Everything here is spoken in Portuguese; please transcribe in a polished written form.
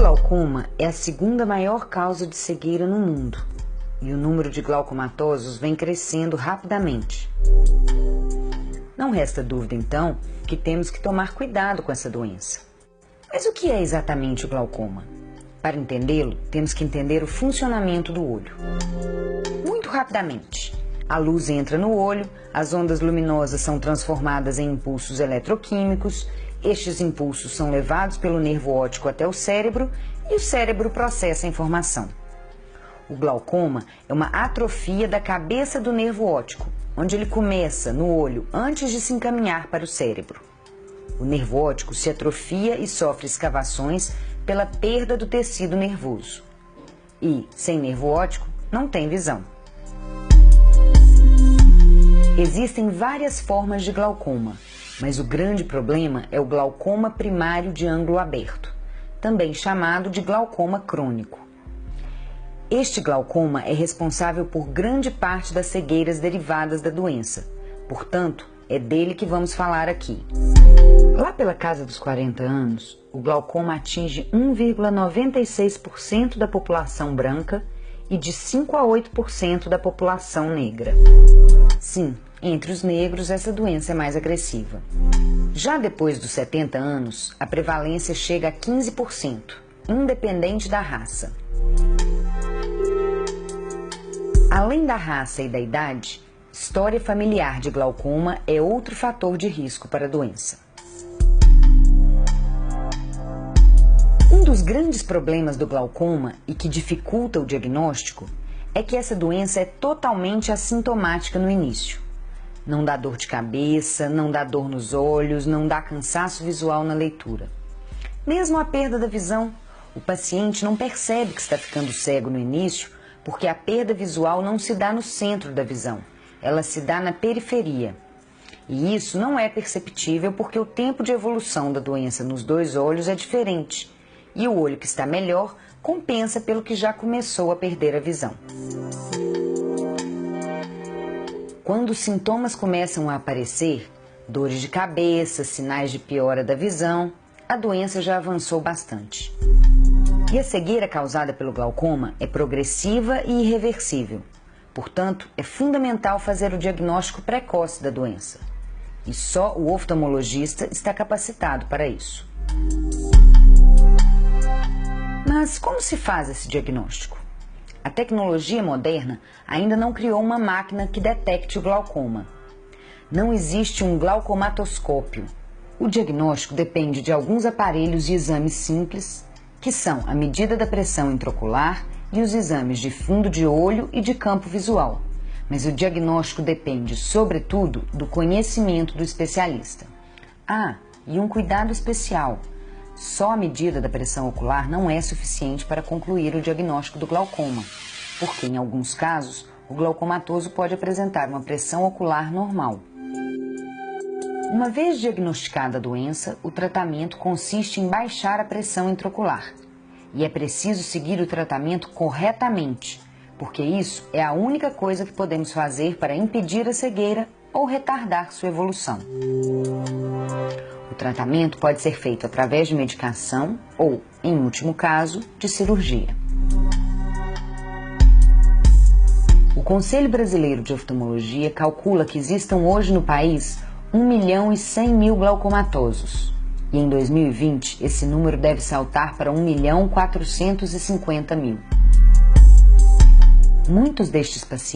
glaucoma é a segunda maior causa de cegueira no mundo e o número de glaucomatosos vem crescendo rapidamente. Não resta dúvida, então, que temos que tomar cuidado com essa doença. Mas o que é exatamente o glaucoma? Para entendê-lo, temos que entender o funcionamento do olho. Muito rapidamente, a luz entra no olho, as ondas luminosas são transformadas em impulsos eletroquímicos, estes impulsos são levados pelo nervo óptico até o cérebro e o cérebro processa a informação. O glaucoma é uma atrofia da cabeça do nervo óptico, onde ele começa no olho antes de se encaminhar para o cérebro. O nervo óptico se atrofia e sofre escavações pela perda do tecido nervoso. E, sem nervo óptico, não tem visão. Existem várias formas de glaucoma, mas o grande problema é o glaucoma primário de ângulo aberto, também chamado de glaucoma crônico. Este glaucoma é responsável por grande parte das cegueiras derivadas da doença, portanto, é dele que vamos falar aqui. Lá pela casa dos 40 anos, o glaucoma atinge 1,96% da população branca e de 5 a 8% da população negra. Sim, entre os negros essa doença é mais agressiva. Já depois dos 70 anos, a prevalência chega a 15%, independente da raça. Além da raça e da idade, história familiar de glaucoma é outro fator de risco para a doença. Um dos grandes problemas do glaucoma e que dificulta o diagnóstico é que essa doença é totalmente assintomática no início. Não dá dor de cabeça, não dá dor nos olhos, não dá cansaço visual na leitura. Mesmo a perda da visão, o paciente não percebe que está ficando cego no início porque a perda visual não se dá no centro da visão, ela se dá na periferia. E isso não é perceptível porque o tempo de evolução da doença nos dois olhos é diferente e o olho que está melhor compensa pelo que já começou a perder a visão. Quando os sintomas começam a aparecer, dores de cabeça, sinais de piora da visão, a doença já avançou bastante. E a cegueira causada pelo glaucoma é progressiva e irreversível. Portanto, é fundamental fazer o diagnóstico precoce da doença. E só o oftalmologista está capacitado para isso. Mas como se faz esse diagnóstico? A tecnologia moderna ainda não criou uma máquina que detecte o glaucoma. Não existe um glaucomatoscópio. O diagnóstico depende de alguns aparelhos e exames simples, que são a medida da pressão intraocular e os exames de fundo de olho e de campo visual. Mas o diagnóstico depende, sobretudo, do conhecimento do especialista. E um cuidado especial. Só a medida da pressão ocular não é suficiente para concluir o diagnóstico do glaucoma, porque em alguns casos o glaucomatoso pode apresentar uma pressão ocular normal. Uma vez diagnosticada a doença, o tratamento consiste em baixar a pressão intraocular. E é preciso seguir o tratamento corretamente, porque isso é a única coisa que podemos fazer para impedir a cegueira ou retardar sua evolução. O tratamento pode ser feito através de medicação ou, em último caso, de cirurgia. O Conselho Brasileiro de Oftalmologia calcula que existam hoje no país 1.100.000 glaucomatosos. E em 2020, esse número deve saltar para 1.450.000. Muitos destes pacientes